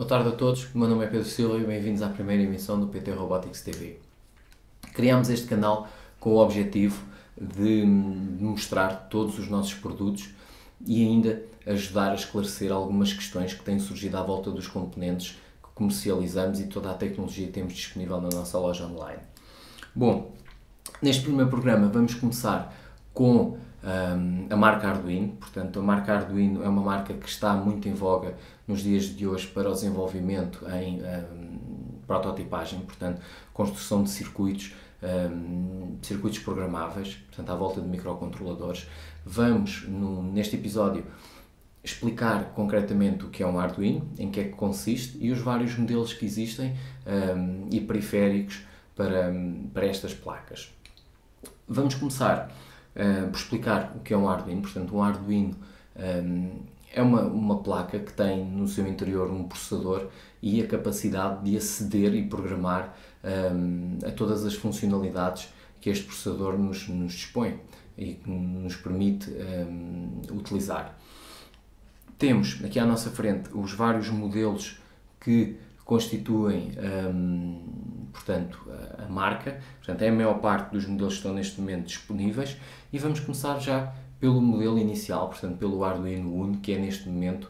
Boa tarde a todos, o meu nome é Pedro Silva e bem-vindos à primeira emissão do PT Robotics TV. Criámos este canal com o objetivo de mostrar todos os nossos produtos e ainda ajudar a esclarecer algumas questões que têm surgido à volta dos componentes que comercializamos e toda a tecnologia que temos disponível na nossa loja online. Bom, neste primeiro programa vamos começar com a marca Arduino. Portanto, a marca Arduino é uma marca que está muito em voga nos dias de hoje para o desenvolvimento em prototipagem, portanto, construção de circuitos programáveis, portanto, à volta de microcontroladores. Vamos, neste episódio, explicar concretamente o que é um Arduino, em que é que consiste e os vários modelos que existem e periféricos para estas placas. Vamos começar por explicar o que é um Arduino. Portanto, um Arduino é uma placa que tem no seu interior um processador e a capacidade de aceder e programar a todas as funcionalidades que este processador nos dispõe e que nos permite utilizar. Temos aqui à nossa frente os vários modelos que constituem, portanto, a marca. Portanto, é a maior parte dos modelos que estão neste momento disponíveis e vamos começar já pelo modelo inicial, portanto, pelo Arduino Uno, que é neste momento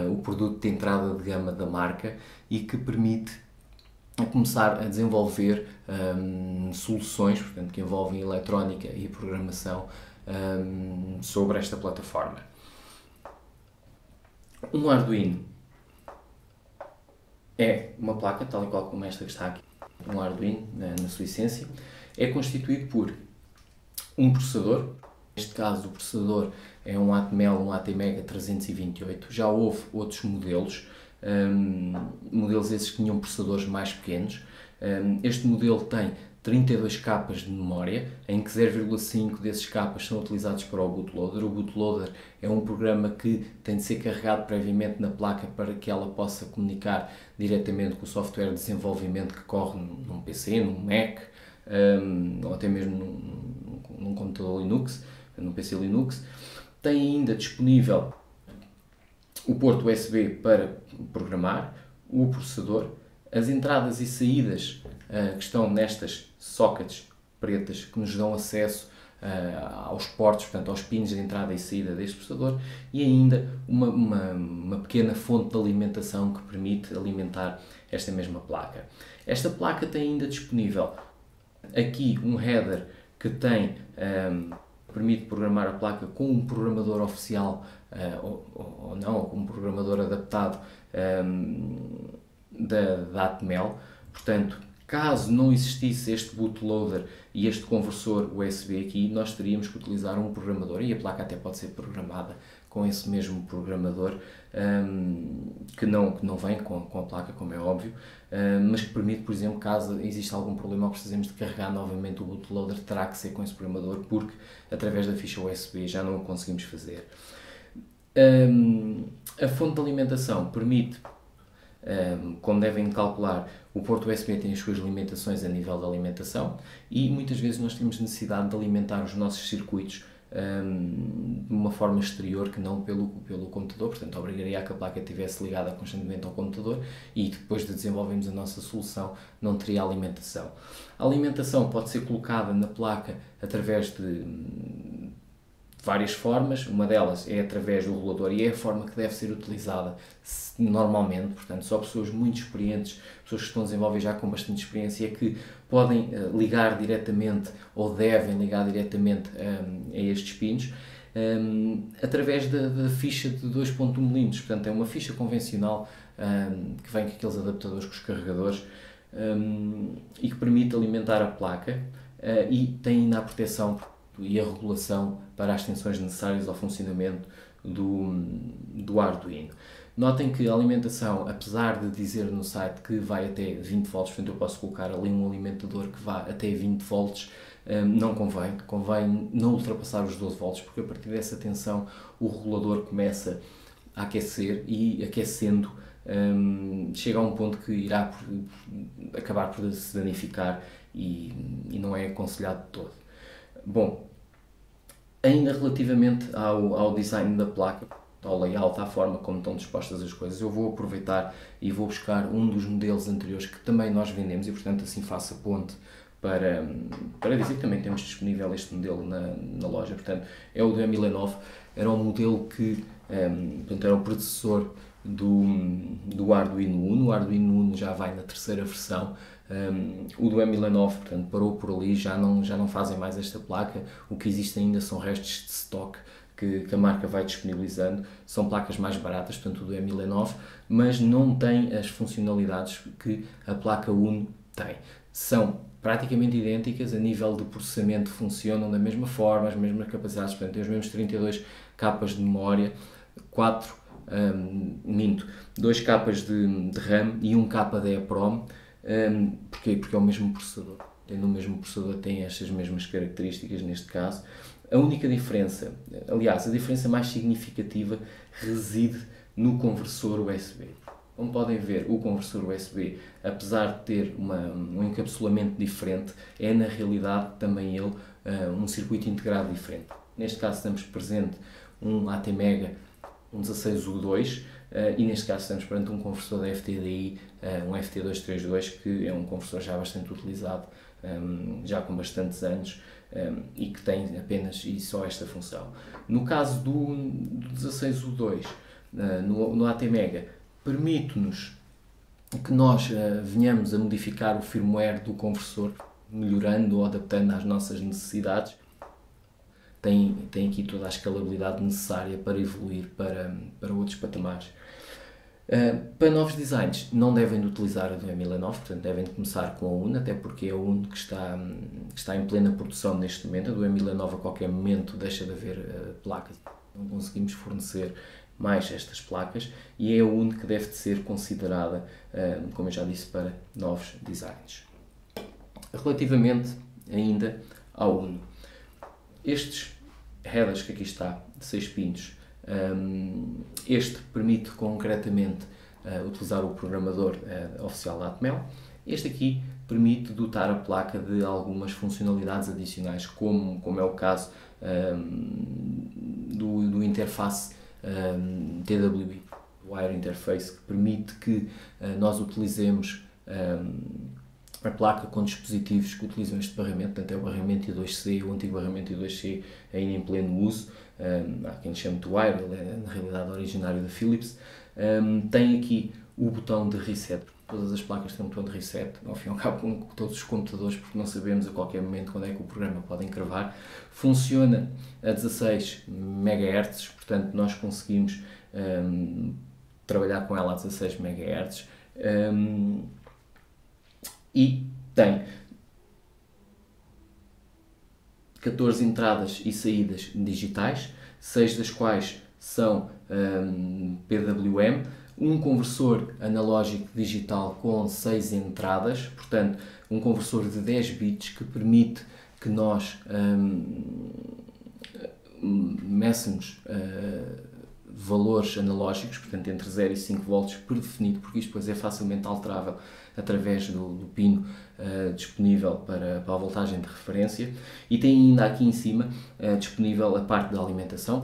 o produto de entrada de gama da marca e que permite começar a desenvolver soluções, portanto, que envolvem eletrónica e programação sobre esta plataforma. Um Arduino é uma placa, tal e qual como esta que está aqui, um Arduino, na sua essência, é constituído por um processador. Neste caso, o processador é um Atmel, um ATmega 328. Já houve outros modelos, modelos esses que tinham processadores mais pequenos. Este modelo tem 32 capas de memória, em que 0,5 desses capas são utilizados para o bootloader. O bootloader é um programa que tem de ser carregado previamente na placa para que ela possa comunicar diretamente com o software de desenvolvimento que corre num PC, num Mac, ou até mesmo num computador Linux, num PC Linux. Tem ainda disponível o porto USB para programar, o processador, as entradas e saídas que estão nestas sockets pretas que nos dão acesso aos portos, portanto aos pins de entrada e saída deste processador, e ainda uma pequena fonte de alimentação que permite alimentar esta mesma placa. Esta placa tem ainda disponível aqui um header que permite programar a placa com um programador oficial ou não, ou com um programador adaptado da Atmel. Portanto, caso não existisse este bootloader e este conversor USB aqui, nós teríamos que utilizar um programador, e a placa até pode ser programada com esse mesmo programador, que não vem com a placa, como é óbvio, mas que permite, por exemplo, caso exista algum problema ou precisemos de carregar novamente o bootloader, terá que ser com esse programador, porque através da ficha USB já não o conseguimos fazer. A fonte de alimentação permite, como devem calcular, o porto USB tem as suas limitações a nível de alimentação e muitas vezes nós temos necessidade de alimentar os nossos circuitos de uma forma exterior que não pelo computador. Portanto, obrigaria a que a placa estivesse ligada constantemente ao computador e depois de desenvolvermos a nossa solução não teria alimentação. A alimentação pode ser colocada na placa através de várias formas. Uma delas é através do regulador e é a forma que deve ser utilizada normalmente. Portanto, só pessoas muito experientes, pessoas que estão a desenvolver já com bastante experiência, que podem ligar diretamente ou devem ligar diretamente a estes pinos através da ficha de 2.1 mm. Portanto, é uma ficha convencional que vem com aqueles adaptadores com os carregadores e que permite alimentar a placa e tem ainda a proteção e a regulação para as tensões necessárias ao funcionamento do Arduino. Notem que a alimentação, apesar de dizer no site que vai até 20 volts, portanto eu posso colocar ali um alimentador que vá até 20 volts, não convém não ultrapassar os 12 volts, porque a partir dessa tensão o regulador começa a aquecer e aquecendo chega a um ponto que irá acabar por se danificar e não é aconselhado de todo. Bom, ainda relativamente ao design da placa, ao layout, à forma como estão dispostas as coisas, eu vou aproveitar e vou buscar um dos modelos anteriores que também nós vendemos e, portanto, assim faço a ponte para dizer que também temos disponível este modelo na loja. Portanto, é o do M1009, era um modelo que portanto, era o predecessor do Arduino Uno. O Arduino Uno já vai na terceira versão. O do M1009, portanto, parou por ali, já não fazem mais esta placa. O que existe ainda são restos de stock que a marca vai disponibilizando. São placas mais baratas, portanto, o do M1009, mas não tem as funcionalidades que a placa Uno tem. São praticamente idênticas, a nível de processamento funcionam da mesma forma, as mesmas capacidades, portanto, tem os mesmos 32 capas de memória, 2 capas de RAM e 1 capa de EEPROM. Porquê? Porque é o mesmo processador. Tendo o mesmo processador, tem estas mesmas características neste caso. A única diferença, aliás, a diferença mais significativa reside no conversor USB. Como podem ver, o conversor USB, apesar de ter um encapsulamento diferente, é na realidade também ele um circuito integrado diferente. Neste caso estamos presente um ATmega, um 16U2, e neste caso estamos perante um conversor da FTDI, um FT232, que é um conversor já bastante utilizado, já com bastantes anos, e que tem apenas e só esta função. No caso do 16U2, no ATmega, permite-nos que nós venhamos a modificar o firmware do conversor, melhorando ou adaptando às nossas necessidades. Tem aqui toda a escalabilidade necessária para evoluir para outros patamares. Para novos designs, não devem de utilizar a do M1009, portanto devem de começar com a Uno, até porque é a Uno que está em plena produção neste momento. A do M1009 a qualquer momento deixa de haver placas, não conseguimos fornecer mais estas placas, e é a Uno que deve de ser considerada, como eu já disse, para novos designs. Relativamente ainda ao Uno, estes headers que aqui está, de 6 pinos, este permite concretamente utilizar o programador oficial da Atmel. Este aqui permite dotar a placa de algumas funcionalidades adicionais, como é o caso do interface TWI, Wire Interface, que permite que nós utilizemos a placa com dispositivos que utilizam este barramento, portanto é o barramento I2C, o antigo barramento I2C ainda em pleno uso. Há quem chame de Wire, ele é na realidade originário da Philips. Tem aqui o botão de reset. Todas as placas têm um botão de reset, ao fim e ao cabo com todos os computadores, porque não sabemos a qualquer momento quando é que o programa pode encravar. Funciona a 16 MHz, portanto nós conseguimos trabalhar com ela a 16 MHz. E tem 14 entradas e saídas digitais, 6 das quais são PWM, um conversor analógico digital com 6 entradas, portanto um conversor de 10 bits que permite que nós meçamos valores analógicos, portanto entre 0 e 5 volts predefinido, porque isto depois é facilmente alterável através do pino disponível para a voltagem de referência, e tem ainda aqui em cima disponível a parte da alimentação,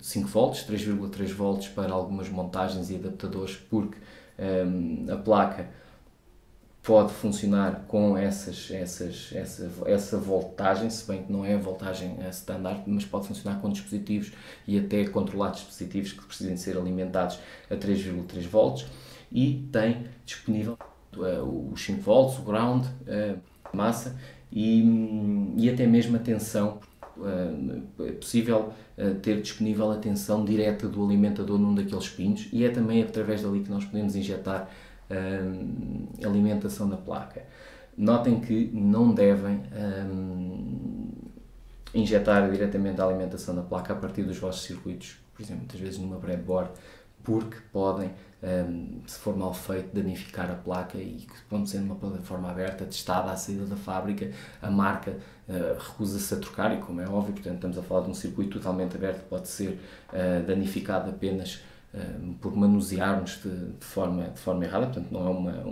5 volts, 3,3 volts para algumas montagens e adaptadores, porque a placa pode funcionar com essa voltagem, se bem que não é a voltagem standard, mas pode funcionar com dispositivos e até controlar dispositivos que precisem ser alimentados a 3,3 volts, e tem disponível os 5 volts, o ground, a massa e até mesmo a tensão. É possível ter disponível a tensão direta do alimentador num daqueles pinos, e é também através dali que nós podemos injetar alimentação na placa. Notem que não devem injetar diretamente a alimentação na placa a partir dos vossos circuitos, por exemplo, muitas vezes numa breadboard, porque podem, se for mal feito, danificar a placa, e quando sendo uma plataforma aberta, testada à saída da fábrica, a marca recusa-se a trocar, e como é óbvio, portanto estamos a falar de um circuito totalmente aberto, pode ser danificado apenas por manusearmos de forma errada, portanto não é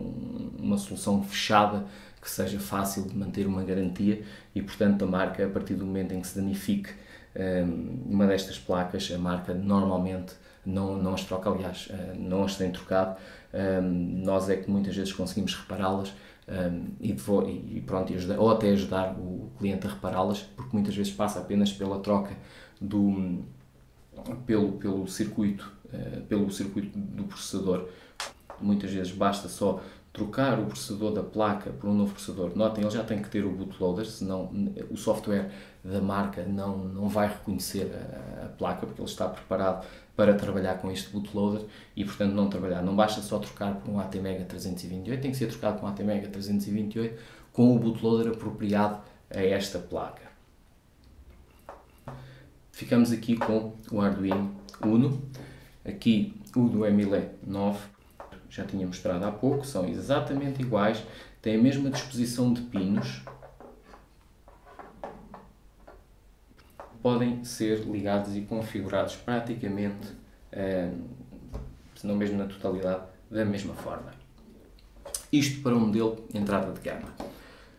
uma solução fechada que seja fácil de manter uma garantia, e portanto a marca, a partir do momento em que se danifique uma destas placas, a marca normalmente não as troca, aliás, não as tem trocado. Nós é que muitas vezes conseguimos repará-las e pronto, ou até ajudar o cliente a repará-las, porque muitas vezes passa apenas pela troca pelo circuito do processador. Muitas vezes basta só trocar o processador da placa por um novo processador. Notem, ele já tem que ter o bootloader, senão o software da marca não vai reconhecer a placa, porque ele está preparado para trabalhar com este bootloader e, portanto, não trabalhar. Não basta só trocar por um ATmega 328, tem que ser trocado por um ATmega 328 com o bootloader apropriado a esta placa. Ficamos aqui com o Arduino Uno. Aqui o do Emile 9, já tinha mostrado há pouco, são exatamente iguais, têm a mesma disposição de pinos, podem ser ligados e configurados praticamente, se não mesmo na totalidade, da mesma forma. Isto para um modelo de entrada de gama.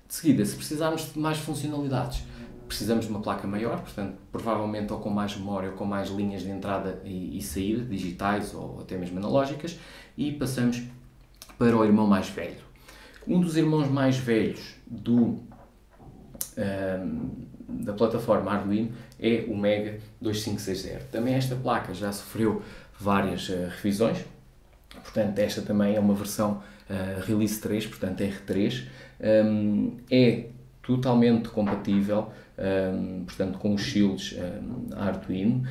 De seguida, se precisarmos de mais funcionalidades, precisamos de uma placa maior, portanto, provavelmente ou com mais memória ou com mais linhas de entrada e saída, digitais ou até mesmo analógicas, e passamos para o irmão mais velho. Um dos irmãos mais velhos da plataforma Arduino é o Mega 2560. Também esta placa já sofreu várias revisões, portanto esta também é uma versão Release 3, portanto R3, é totalmente compatível, portanto com os shields Arduino.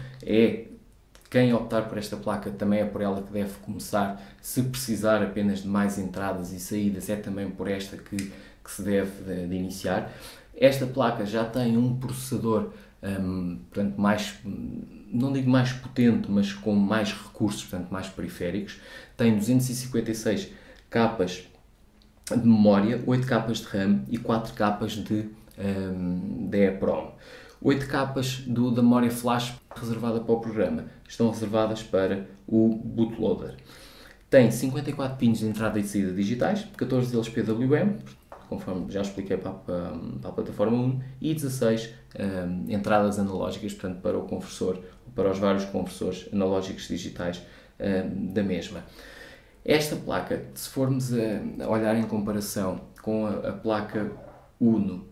Quem optar por esta placa também é por ela que deve começar. Se precisar apenas de mais entradas e saídas, é também por esta que se deve de iniciar. Esta placa já tem um processador, portanto, não digo mais potente, mas com mais recursos, portanto, mais periféricos. Tem 256 capas de memória, 8 capas de RAM e 4 capas de EEPROM. 8 capas da memória flash reservada para o programa estão reservadas para o bootloader. Tem 54 pins de entrada e de saída digitais, 14 deles PWM, conforme já expliquei para a plataforma 1, e 16 entradas analógicas, portanto para o conversor, para os vários conversores analógicos digitais da mesma. Esta placa, se formos a olhar em comparação com a placa Uno,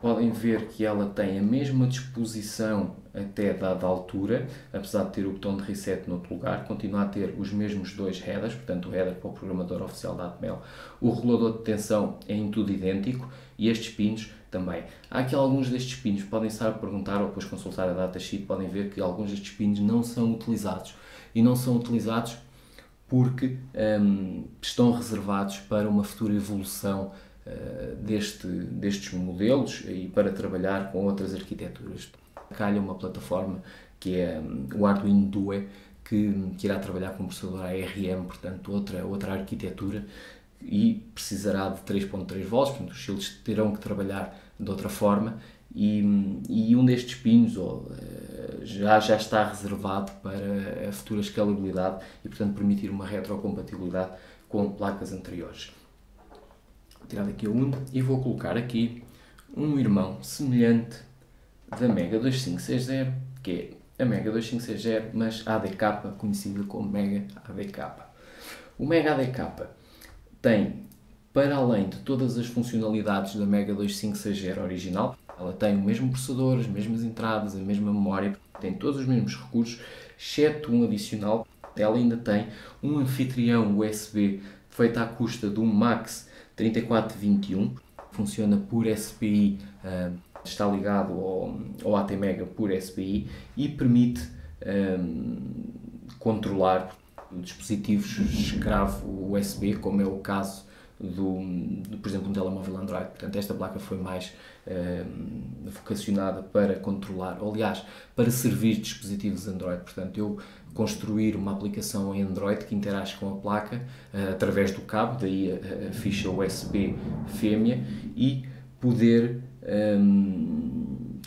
podem ver que ela tem a mesma disposição até dada altura, apesar de ter o botão de reset no outro lugar, continua a ter os mesmos dois headers, portanto o header para o programador oficial da Atmel. O regulador de tensão é em tudo idêntico e estes pinos também. Há aqui alguns destes pinos, podem estar a perguntar ou depois consultar a datasheet, podem ver que alguns destes pinos não são utilizados. E não são utilizados porque estão reservados para uma futura evolução destes modelos e para trabalhar com outras arquiteturas. Calha uma plataforma que é o Arduino Due, que irá trabalhar com um processador ARM, portanto outra arquitetura, e precisará de 3.3 volts, portanto os shields terão que trabalhar de outra forma, e um destes pinos já está reservado para a futura escalabilidade e, portanto, permitir uma retrocompatibilidade com placas anteriores. Vou tirar daqui a Uno e vou colocar aqui um irmão semelhante da Mega 2560, que é a Mega 2560, mas ADK, conhecida como Mega ADK. O Mega ADK tem, para além de todas as funcionalidades da Mega 2560 original, ela tem o mesmo processador, as mesmas entradas, a mesma memória, tem todos os mesmos recursos, exceto um adicional. Ela ainda tem um anfitrião USB feito à custa de um Max 3421, funciona por SPI, está ligado ao ATmega por SPI e permite controlar dispositivos escravo USB, como é o caso por exemplo, um telemóvel Android. Portanto, esta placa foi mais vocacionada para controlar, ou, aliás, para servir dispositivos Android. Portanto, eu construir uma aplicação em Android que interage com a placa através do cabo, daí a ficha USB fêmea, e poder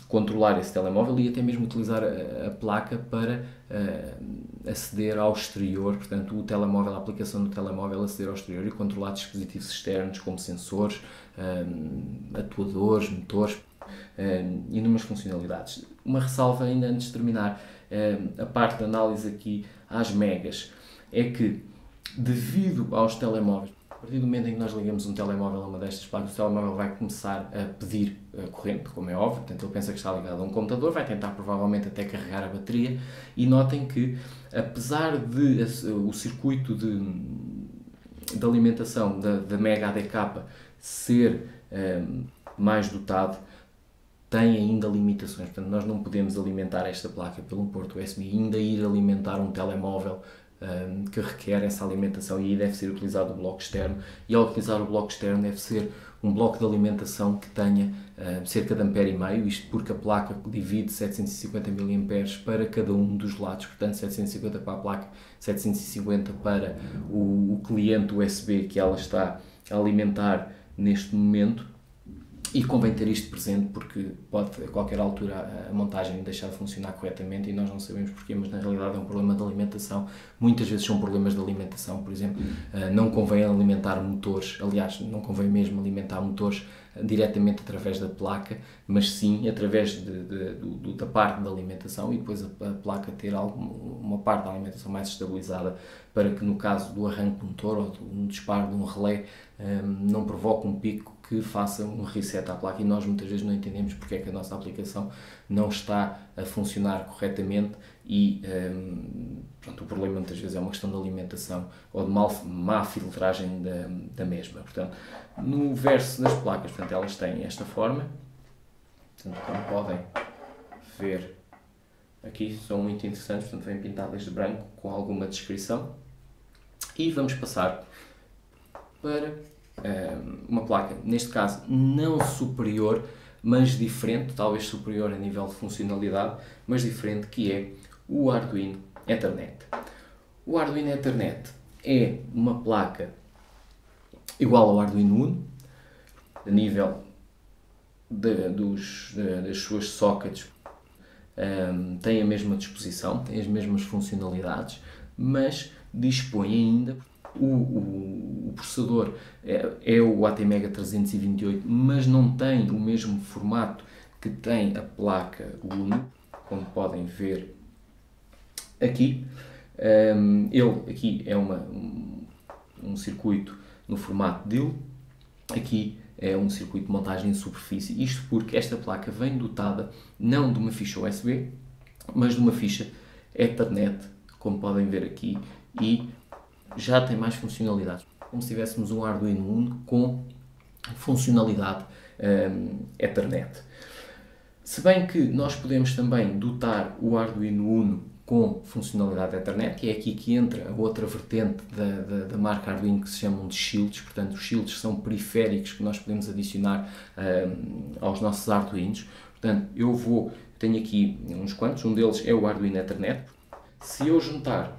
controlar esse telemóvel e até mesmo utilizar a placa para aceder ao exterior, portanto o telemóvel, a aplicação do telemóvel aceder ao exterior e controlar dispositivos externos como sensores, atuadores, motores. inúmeras funcionalidades. Uma ressalva ainda antes de terminar a parte da análise aqui às megas, é que devido aos telemóveis, a partir do momento em que nós ligamos um telemóvel a uma destas placas, o telemóvel vai começar a pedir corrente, como é óbvio, portanto ele pensa que está ligado a um computador, vai tentar provavelmente até carregar a bateria, e notem que apesar de o circuito de alimentação da Mega ADK ser mais dotado, tem ainda limitações. Portanto, nós não podemos alimentar esta placa pelo porto USB e ainda ir alimentar um telemóvel que requer essa alimentação, e aí deve ser utilizado o bloco externo, e ao utilizar o bloco externo deve ser um bloco de alimentação que tenha cerca de 1,5 ampere, isto porque a placa divide 750 mAh para cada um dos lados, portanto 750 para a placa, 750 para o cliente USB que ela está a alimentar neste momento. E convém ter isto presente porque pode a qualquer altura a montagem deixar de funcionar corretamente e nós não sabemos porquê, mas na realidade é um problema de alimentação. Muitas vezes são problemas de alimentação, por exemplo, não convém alimentar motores, aliás, não convém mesmo alimentar motores diretamente através da placa, mas sim através da parte da alimentação, e depois a placa ter uma parte da alimentação mais estabilizada para que no caso do arranque de um motor ou de um disparo de um relé não provoque um pico que faça um reset à placa, e nós muitas vezes não entendemos porque é que a nossa aplicação não está a funcionar corretamente e pronto, o problema muitas vezes é uma questão de alimentação ou de má filtragem da mesma. Portanto, no verso das placas, portanto, elas têm esta forma, portanto, como podem ver aqui, são muito interessantes, portanto, vêm pintadas de branco com alguma descrição, e vamos passar para uma placa, neste caso não superior, mas diferente, talvez superior a nível de funcionalidade, mas diferente, que é o Arduino Ethernet. O Arduino Ethernet é uma placa igual ao Arduino Uno, a nível das suas sockets, tem a mesma disposição, tem as mesmas funcionalidades, mas dispõe ainda. O processador é o ATmega 328, mas não tem o mesmo formato que tem a placa Uno, como podem ver aqui. Ele aqui é um circuito no formato DIL, aqui é um circuito de montagem em superfície, isto porque esta placa vem dotada não de uma ficha USB, mas de uma ficha Ethernet, como podem ver aqui, e já tem mais funcionalidades, como se tivéssemos um Arduino Uno com funcionalidade Ethernet. Se bem que nós podemos também dotar o Arduino Uno com funcionalidade Ethernet, que é aqui que entra a outra vertente da marca Arduino, que se chamam de shields. Portanto, os shields são periféricos que nós podemos adicionar aos nossos Arduinos. Portanto, tenho aqui uns quantos, um deles é o Arduino Ethernet. Se eu juntar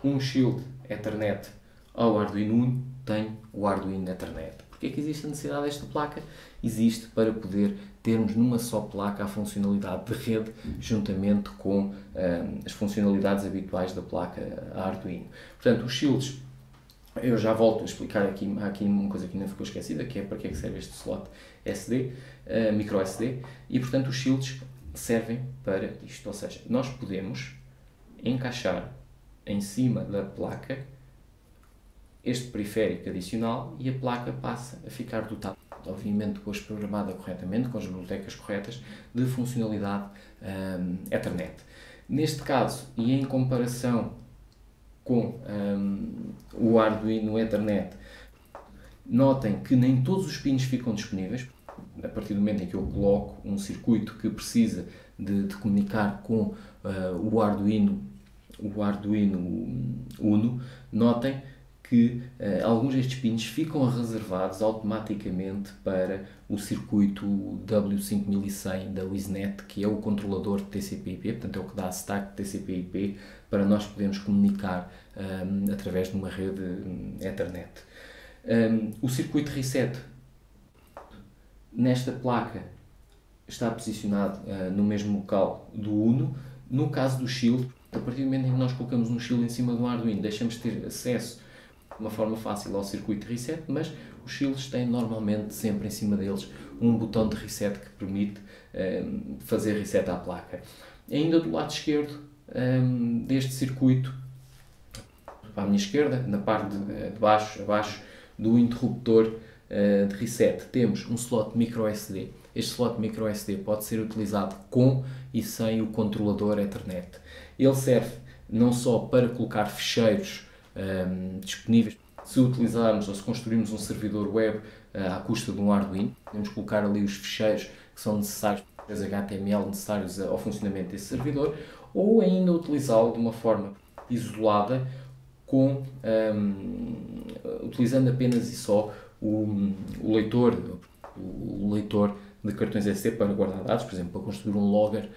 um shield Ethernet ao Arduino Uno, tenho o Arduino Ethernet. Porquê é que existe a necessidade desta placa? Existe para poder termos numa só placa a funcionalidade de rede, juntamente com as funcionalidades habituais da placa Arduino. Portanto, os shields, eu já volto a explicar aqui, há aqui uma coisa que ainda ficou esquecida, que é para que é que serve este slot SD, micro SD, e portanto os shields servem para isto, ou seja, nós podemos encaixar em cima da placa este periférico adicional e a placa passa a ficar dotada, obviamente depois programada corretamente, com as bibliotecas corretas, de funcionalidade Ethernet. Neste caso, e em comparação com o Arduino Ethernet, notem que nem todos os pinos ficam disponíveis. A partir do momento em que eu coloco um circuito que precisa de comunicar com o Arduino Uno, notem que alguns destes pinos ficam reservados automaticamente para o circuito W5100 da WIZnet, que é o controlador de TCP/IP, portanto é o que dá a stack de TCP/IP para nós podermos comunicar através de uma rede Ethernet. O circuito reset nesta placa está posicionado no mesmo local do Uno. No caso do shield, a partir do momento em que nós colocamos um shield em cima do Arduino, deixamos de ter acesso de uma forma fácil ao circuito reset, mas o Os shields têm normalmente sempre em cima deles um botão de reset que permite fazer reset à placa. Ainda do lado esquerdo deste circuito, para a minha esquerda, na parte de baixo, abaixo do interruptor de reset, temos um slot microSD. Este slot microSD pode ser utilizado com e sem o controlador Ethernet. Ele serve não só para colocar ficheiros disponíveis, se utilizarmos ou se construirmos um servidor web à custa de um Arduino, podemos colocar ali os ficheiros que são necessários, os HTML necessários ao funcionamento desse servidor, ou ainda utilizá-lo de uma forma isolada, utilizando apenas e só o leitor de cartões SD para guardar dados, por exemplo, para construir um logger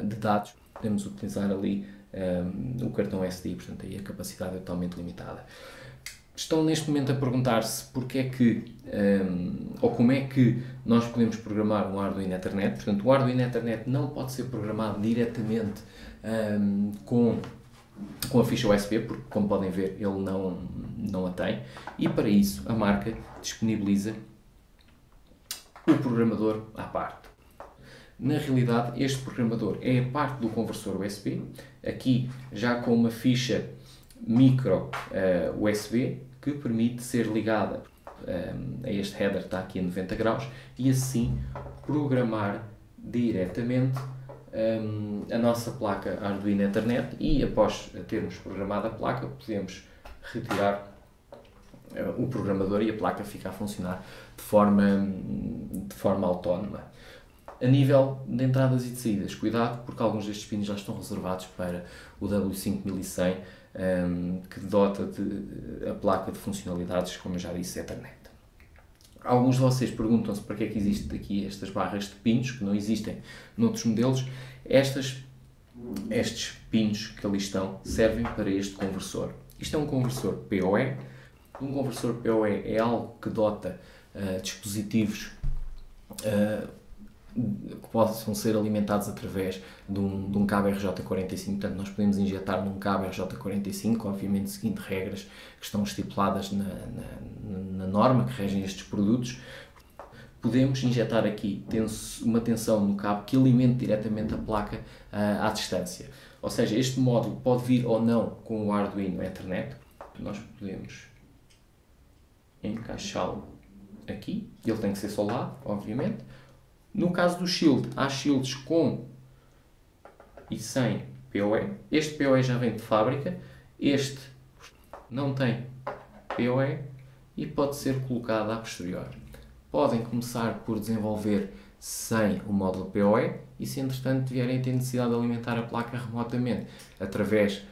de dados, podemos utilizar ali o cartão SD, portanto aí a capacidade é totalmente limitada. Estão neste momento a perguntar-se porque é que, ou como é que nós podemos programar um Arduino Ethernet. Portanto, o Arduino Ethernet não pode ser programado diretamente com a ficha USB, porque, como podem ver, ele não a tem. E para isso, a marca disponibiliza o programador à parte. Na realidade, este programador é a parte do conversor USB, aqui já com uma ficha micro USB que permite ser ligada a este header que está aqui a 90 graus e assim programar diretamente a nossa placa Arduino Ethernet, e após termos programado a placa podemos retirar o programador e a placa fica a funcionar de forma autónoma. A nível de entradas e de saídas, cuidado porque alguns destes pinos já estão reservados para o W5100, que dota a placa de funcionalidades, como eu já disse, Ethernet. Alguns de vocês perguntam-se para que é que existem aqui estas barras de pinos, que não existem noutros modelos. Estes pinos que ali estão servem para este conversor. Isto é um conversor PoE. Um conversor PoE é algo que dota dispositivos que possam ser alimentados através de um cabo RJ45, portanto nós podemos injetar num cabo RJ45, obviamente seguindo regras que estão estipuladas na norma que regem estes produtos. Podemos injetar aqui uma tensão no cabo que alimente diretamente a placa à distância. Ou seja, este módulo pode vir ou não com o Arduino Ethernet. Nós podemos encaixá-lo aqui, ele tem que ser soldado, obviamente. No caso do shield, há shields com e sem PoE. Este PoE já vem de fábrica, este não tem PoE e pode ser colocado a posterior. Podem começar por desenvolver sem o módulo PoE e, se entretanto tiverem a ter necessidade de alimentar a placa remotamente através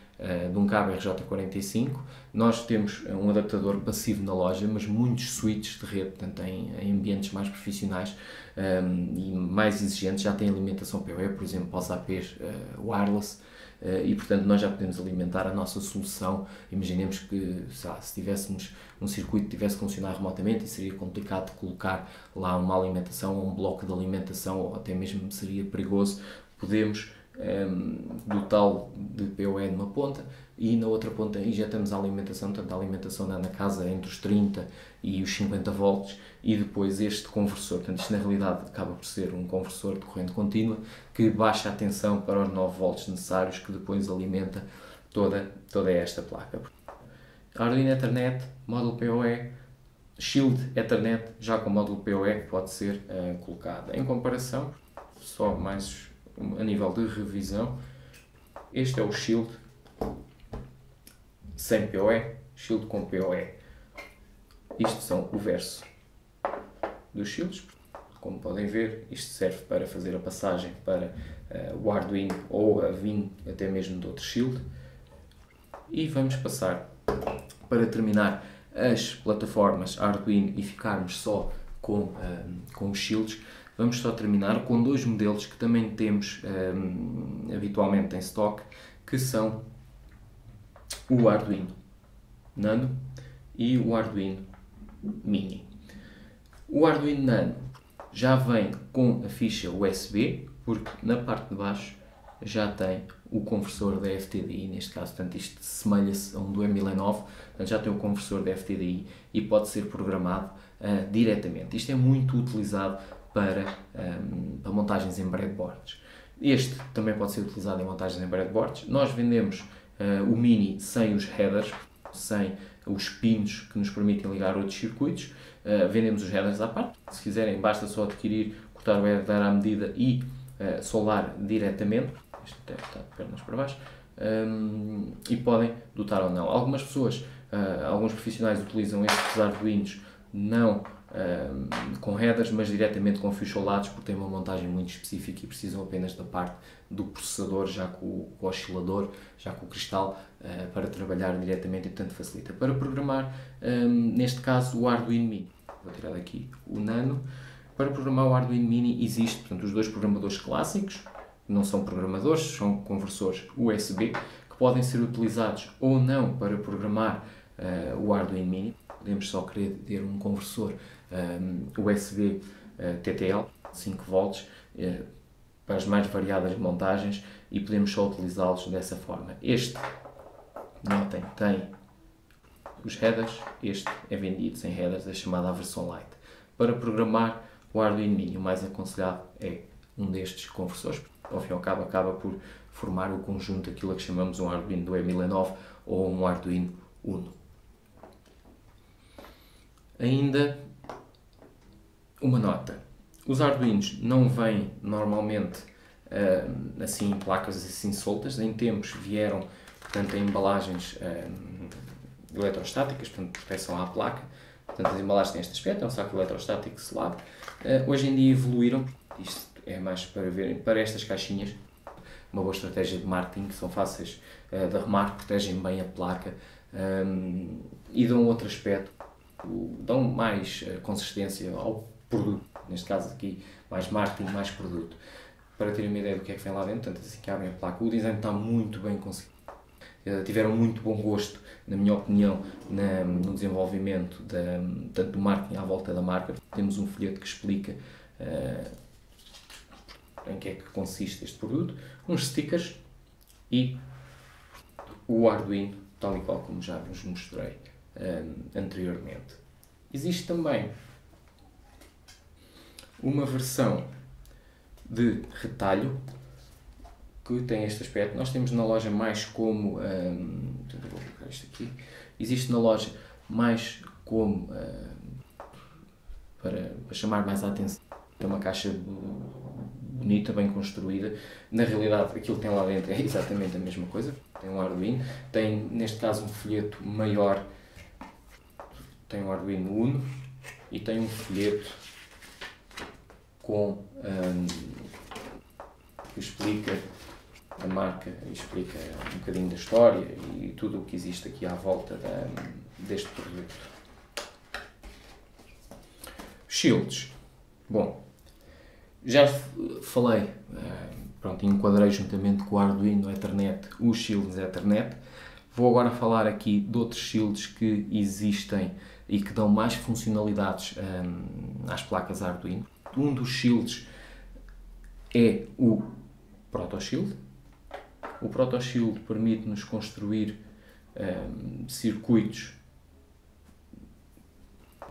de um cabo RJ45, nós temos um adaptador passivo na loja, mas muitos switches de rede, portanto em ambientes mais profissionais e mais exigentes, já têm alimentação PoE, por exemplo, para os APs wireless, e portanto nós já podemos alimentar a nossa solução. Imaginemos que se tivéssemos um circuito que tivesse que funcionar remotamente e seria complicado colocar lá uma alimentação ou um bloco de alimentação, ou até mesmo seria perigoso, podemos dotá-lo de PoE numa ponta e na outra ponta injetamos a alimentação, portanto a alimentação dá na casa entre os 30 e os 50 volts, e depois este conversor, portanto isto na realidade acaba por ser um conversor de corrente contínua que baixa a tensão para os 9 volts necessários, que depois alimenta toda esta placa. Arduino Ethernet, módulo PoE, Shield Ethernet já com módulo PoE pode ser colocado. Em comparação, só mais a nível de revisão, este é o Shield sem PoE, Shield com PoE. Isto são o verso dos shields. Como podem ver, isto serve para fazer a passagem para o Arduino ou a VIN, até mesmo de outro shield. E vamos passar, para terminar, as plataformas Arduino e ficarmos só com os shields. Vamos só terminar com dois modelos que também temos habitualmente em stock, que são o Arduino Nano e o Arduino Mini. O Arduino Nano já vem com a ficha USB, porque na parte de baixo já tem o conversor da FTDI, neste caso, portanto isto semelha-se a um do M1009, portanto já tem o conversor da FTDI e pode ser programado diretamente. Isto é muito utilizado para montagens em breadboards. Este também pode ser utilizado em montagens em breadboards. Nós vendemos o Mini sem os headers, sem os pinos que nos permitem ligar outros circuitos. Vendemos os headers à parte. Se quiserem, basta só adquirir, cortar o header à medida e soldar diretamente. Este até está de pernas para baixo. E podem dotar ou não. Algumas pessoas, alguns profissionais utilizam estes Arduinos não com headers, mas diretamente com fios soldados, porque têm uma montagem muito específica e precisam apenas da parte do processador, já com o oscilador, já com o cristal, para trabalhar diretamente e, portanto, facilita. Para programar, neste caso, o Arduino Mini. Vou tirar daqui o Nano. Para programar o Arduino Mini existe, portanto, os dois programadores clássicos, não são programadores, são conversores USB, que podem ser utilizados ou não para programar o Arduino Mini. Podemos só querer ter um conversor USB TTL, 5 volts, para as mais variadas montagens e podemos só utilizá-los dessa forma. Este, notem, tem os headers, este é vendido sem headers, é chamada a versão Lite. Para programar o Arduino Mini, o mais aconselhado é um destes conversores. Ao fim e ao cabo, acaba por formar o conjunto daquilo que chamamos um Arduino do E1009 ou um Arduino Uno. Ainda uma nota. Os Arduinos não vêm normalmente assim em placas assim soltas. Em tempos vieram, portanto, em embalagens eletrostáticas, portanto, proteção à placa. Portanto, as embalagens têm este aspecto, é um saco eletrostático selado. Hoje em dia evoluíram, isto é mais para verem, para estas caixinhas, uma boa estratégia de marketing, que são fáceis de arrumar, protegem bem a placa e dão outro aspecto, dão mais consistência ao produto, neste caso aqui, mais marketing, mais produto. Para terem uma ideia do que é que vem lá dentro, portanto, assim que abrem a placa, o design está muito bem conseguido. Tiveram muito bom gosto, na minha opinião, no desenvolvimento tanto do marketing à volta da marca. Temos um folheto que explica em que é que consiste este produto, uns stickers e o Arduino, tal e qual como já vos mostrei anteriormente. Existe também uma versão de retalho que tem este aspecto. Nós temos na loja mais como vou colocar isto aqui. Existe na loja mais como para chamar mais a atenção. É uma caixa bonita, bem construída. Na realidade, aquilo que tem lá dentro é exatamente a mesma coisa. Tem um Arduino, tem neste caso um folheto maior, tem um Arduino Uno e tem um folheto com que explica a marca, explica um bocadinho da história e tudo o que existe aqui à volta deste produto. Shields. Bom, já falei, pronto, enquadrei juntamente com o Arduino Ethernet os shields Ethernet. Vou agora falar aqui de outros shields que existem e que dão mais funcionalidades às placas Arduino. Um dos shields é o ProtoShield. O ProtoShield permite-nos construir circuitos,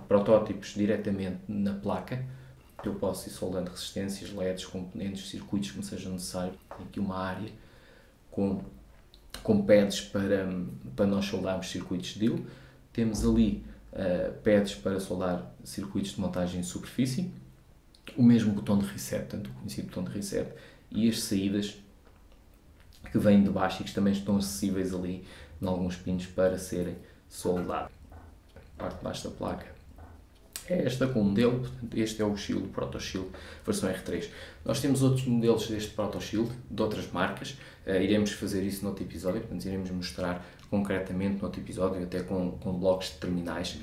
protótipos diretamente na placa. Eu posso ir soldando resistências, LEDs, componentes, circuitos que me sejam necessários. Tem aqui uma área com pads para nós soldarmos circuitos de DIL. Temos ali pads para soldar circuitos de montagem em superfície. O mesmo botão de reset, tanto o conhecido botão de reset, e as saídas que vêm de baixo e que também estão acessíveis ali em alguns pinos para serem soldados. A parte de baixo da placa é esta com o modelo, portanto, este é o Shield, o ProtoShield, versão R3. Nós temos outros modelos deste ProtoShield, de outras marcas, iremos fazer isso noutro episódio, portanto iremos mostrar concretamente noutro episódio, até com blocos de terminais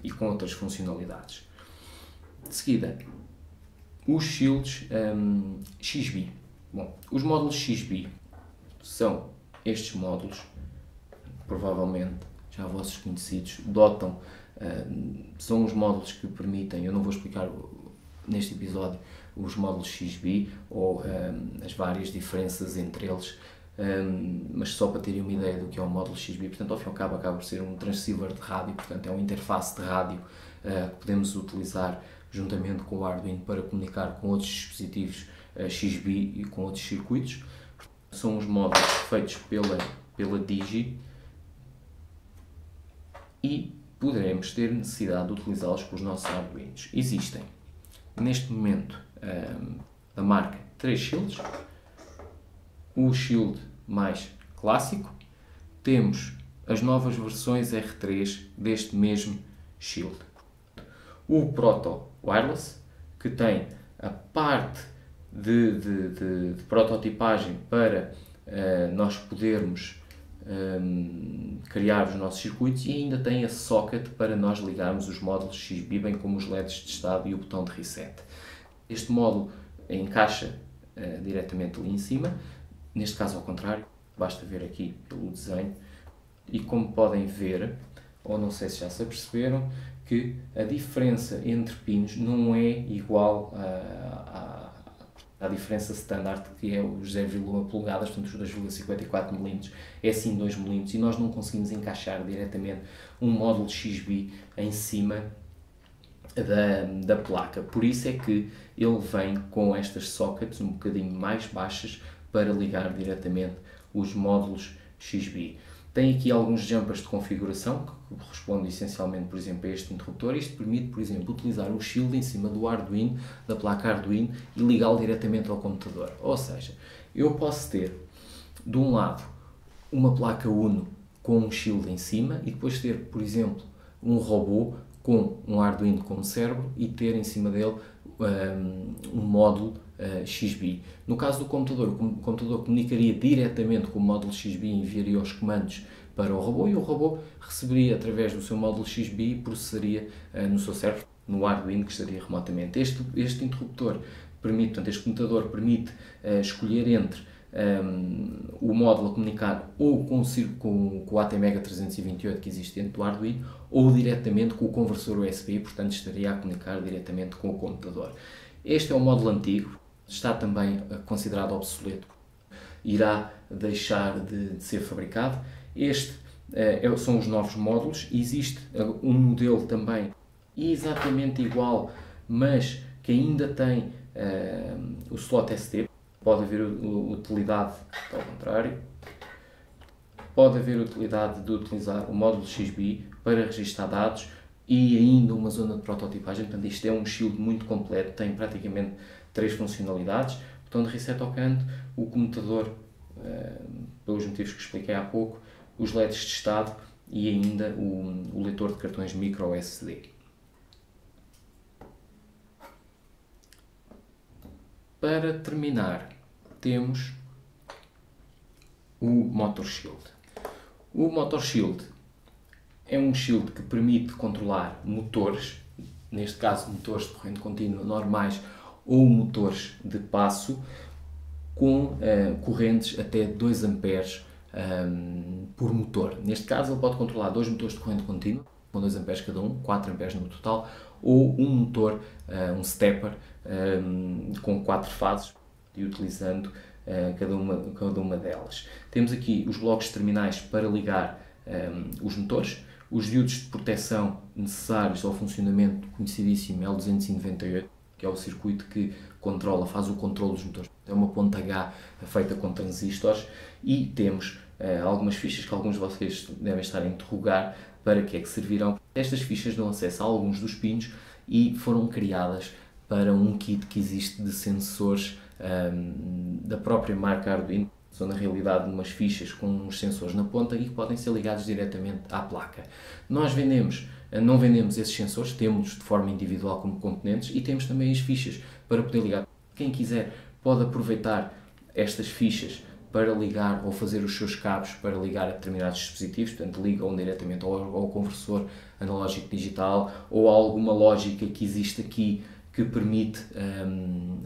e com outras funcionalidades. De seguida, os shields XB. Bom, os módulos XB são estes módulos, provavelmente já vossos conhecidos, são os módulos que permitem, eu não vou explicar neste episódio os módulos XB ou as várias diferenças entre eles, mas só para terem uma ideia do que é um módulo XBee. Portanto, ao fim e ao cabo, acaba por ser um transceiver de rádio, portanto é uma interface de rádio que podemos utilizar juntamente com o Arduino para comunicar com outros dispositivos XBee e com outros circuitos. São os módulos feitos pela Digi e poderemos ter necessidade de utilizá-los com os nossos Arduinos. Existem, neste momento, da marca 3 shields. O shield mais clássico. Temos as novas versões R3 deste mesmo shield. O Proto Wireless, que tem a parte de prototipagem para nós podermos criar os nossos circuitos, e ainda tem a socket para nós ligarmos os módulos XBee, bem como os LEDs de estado e o botão de reset. Este módulo encaixa diretamente ali em cima, neste caso ao contrário, basta ver aqui pelo desenho, e como podem ver, ou não sei se já se aperceberam, que a diferença entre pinos não é igual à diferença standard, que é os 0,1 polegadas, portanto os 2,54 mm, é sim 2 mm, e nós não conseguimos encaixar diretamente um módulo XBee em cima da placa. Por isso é que ele vem com estas sockets um bocadinho mais baixas para ligar diretamente os módulos XBee. Tem aqui alguns jumpers de configuração que correspondem essencialmente, por exemplo, a este interruptor. Isto permite, por exemplo, utilizar o shield em cima do Arduino, da placa Arduino, e ligá-lo diretamente ao computador. Ou seja, eu posso ter, de um lado, uma placa Uno com um shield em cima e depois ter, por exemplo, um robô com um Arduino como cérebro e ter em cima dele um módulo XBee. No caso do computador, o computador comunicaria diretamente com o módulo XBee e enviaria os comandos para o robô, e o robô receberia através do seu módulo XBee e processaria no seu cérebro, no Arduino, que estaria remotamente. Este interruptor permite, portanto, este computador permite escolher entre o módulo a comunicar ou com o ATmega 328 que existe dentro do Arduino, ou diretamente com o conversor USB, portanto estaria a comunicar diretamente com o computador. Este é o módulo antigo, está também considerado obsoleto, irá deixar de ser fabricado. Este são os novos módulos. Existe um modelo também exatamente igual, mas que ainda tem o slot SD. Pode haver utilidade, ao contrário, pode haver utilidade de utilizar o módulo XBee para registrar dados e ainda uma zona de prototipagem. Portanto, isto é um shield muito completo, tem praticamente 3 funcionalidades: botão de reset ao canto, o computador, pelos motivos que expliquei há pouco, os LEDs de estado e ainda o leitor de cartões micro SD. Para terminar, temos o Motor Shield. O Motor Shield é um shield que permite controlar motores, neste caso motores de corrente contínua normais ou motores de passo, com correntes até 2 amperes por motor. Neste caso ele pode controlar 2 motores de corrente contínua, com 2 amperes cada um, 4 amperes no total, ou um motor, um stepper, com 4 fases, e utilizando cada uma delas. Temos aqui os blocos terminais para ligar os motores, os diodos de proteção necessários ao funcionamento conhecidíssimo L298, que é o circuito que faz o controle dos motores. É uma ponta H feita com transistores, e temos algumas fichas que alguns de vocês devem estar a interrogar para que é que servirão. Estas fichas dão acesso a alguns dos pinos e foram criadas para um kit que existe de sensores da própria marca Arduino. São na realidade umas fichas com uns sensores na ponta e que podem ser ligados diretamente à placa. Nós não vendemos esses sensores, temos de forma individual como componentes, e temos também as fichas para poder ligar. Quem quiser pode aproveitar estas fichas para ligar ou fazer os seus cabos para ligar a determinados dispositivos, portanto ligam diretamente ao conversor analógico digital ou a alguma lógica que existe aqui que permite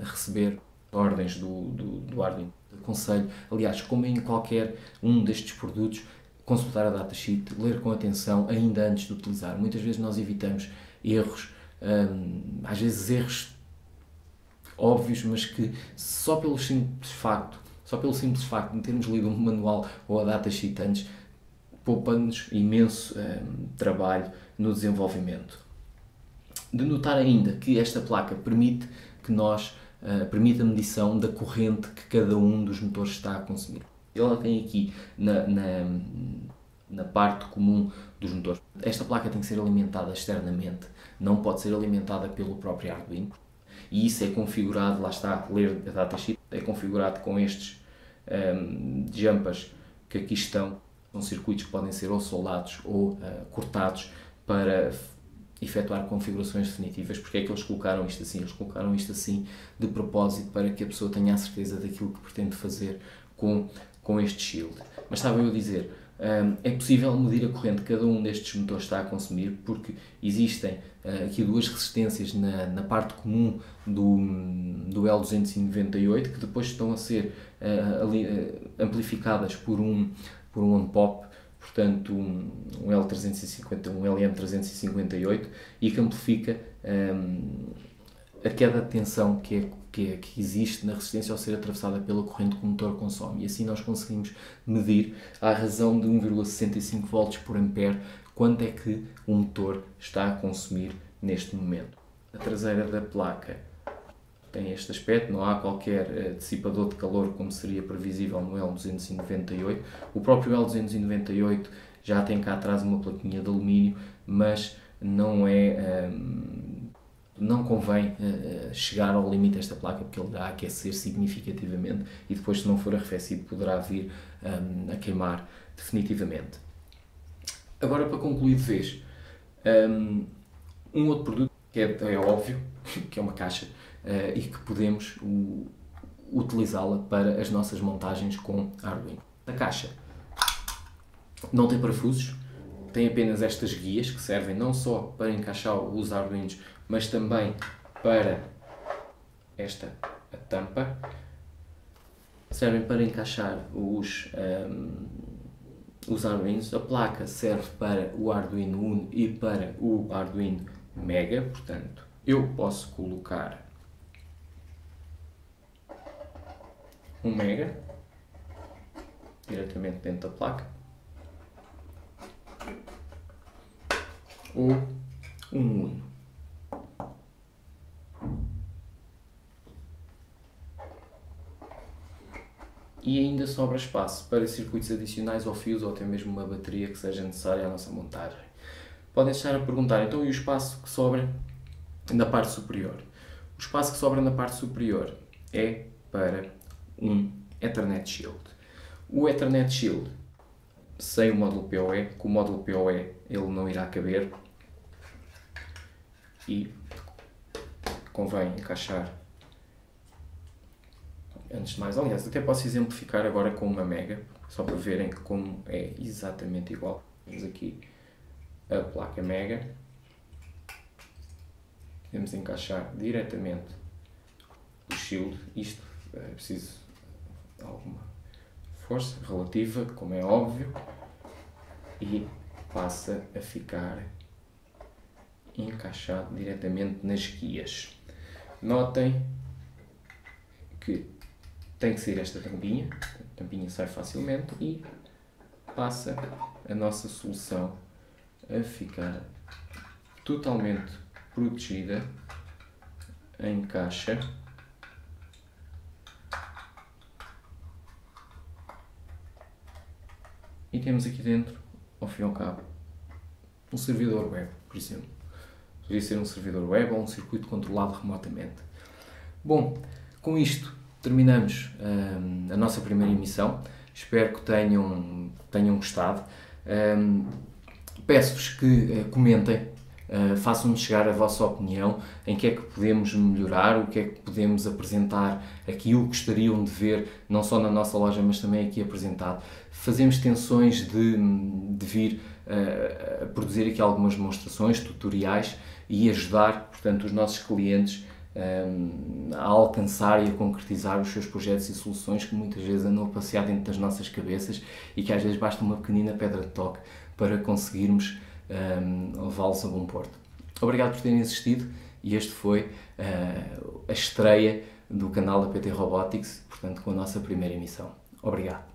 receber ordens do Arduino. Aconselho, aliás, como em qualquer um destes produtos, consultar a datasheet, ler com atenção ainda antes de utilizar. Muitas vezes nós evitamos erros, às vezes erros óbvios, mas que só pelo simples facto Só pelo simples facto de termos lido um manual ou a datasheet antes, poupa-nos imenso trabalho no desenvolvimento. De notar ainda que esta placa permite a medição da corrente que cada um dos motores está a consumir. Ela tem aqui na parte comum dos motores. Esta placa tem que ser alimentada externamente, não pode ser alimentada pelo próprio Arduino. E isso é configurado, lá está, ler a datasheet, é configurado com estes jumpers que aqui estão. São circuitos que podem ser ou soldados ou cortados para efetuar configurações definitivas. Porque é que eles colocaram isto assim? Eles colocaram isto assim de propósito para que a pessoa tenha a certeza daquilo que pretende fazer com este shield. Mas estava eu a dizer, é possível medir a corrente que cada um destes motores está a consumir, porque existem aqui duas resistências na parte comum do L298 que depois estão a ser amplificadas por um AMPOP, portanto um L350, um LM358, e que amplifica a queda de tensão que existe na resistência ao ser atravessada pela corrente que o motor consome. E assim nós conseguimos medir, à razão de 1,65 volts por ampere, quanto é que o motor está a consumir neste momento. A traseira da placa tem este aspecto, não há qualquer dissipador de calor como seria previsível no L298. O próprio L298 já tem cá atrás uma plaquinha de alumínio, mas não convém chegar ao limite desta placa, porque ele irá aquecer significativamente e depois, se não for arrefecido, poderá vir a queimar definitivamente. Agora, para concluir de vez, um outro produto que é óbvio, que é uma caixa, e que podemos utilizá-la para as nossas montagens com Arduino. A caixa não tem parafusos, tem apenas estas guias que servem não só para encaixar os Arduinos, mas também para a tampa. Servem para encaixar os Arduinos. A placa serve para o Arduino Uno e para o Arduino Mega, portanto eu posso colocar um Mega diretamente dentro da placa ou um Uno. E ainda sobra espaço para circuitos adicionais ou fios ou até mesmo uma bateria que seja necessária à nossa montagem. Podem estar a perguntar, então, e o espaço que sobra na parte superior? O espaço que sobra na parte superior é para um Ethernet Shield. O Ethernet Shield, sem o módulo PoE, com o módulo PoE ele não irá caber e convém encaixar. Antes de mais, aliás, até posso exemplificar agora com uma Mega, só para verem como é exatamente igual. Temos aqui a placa Mega, podemos encaixar diretamente o shield. Isto é preciso de alguma força relativa, como é óbvio, e passa a ficar encaixado diretamente nas guias. Notem que tem que sair esta tampinha, a tampinha sai facilmente e passa a nossa solução a ficar totalmente protegida em caixa. E temos aqui dentro, ao fim e ao cabo, um servidor web, por exemplo. Poderia ser um servidor web ou um circuito controlado remotamente. Bom, com isto terminamos a nossa primeira emissão. Espero que tenham gostado. Peço-vos que comentem, façam-nos chegar a vossa opinião, em que é que podemos melhorar, o que é que podemos apresentar aqui, o que gostariam de ver, não só na nossa loja, mas também aqui apresentado. Fazemos tensões de vir a produzir aqui algumas demonstrações, tutoriais e ajudar, portanto, os nossos clientes a alcançar e a concretizar os seus projetos e soluções que muitas vezes andam a passear dentro das nossas cabeças e que às vezes basta uma pequenina pedra de toque para conseguirmos levá-los a bom porto. Obrigado por terem assistido e este foi a estreia do canal da PT Robotics, portanto com a nossa primeira emissão. Obrigado.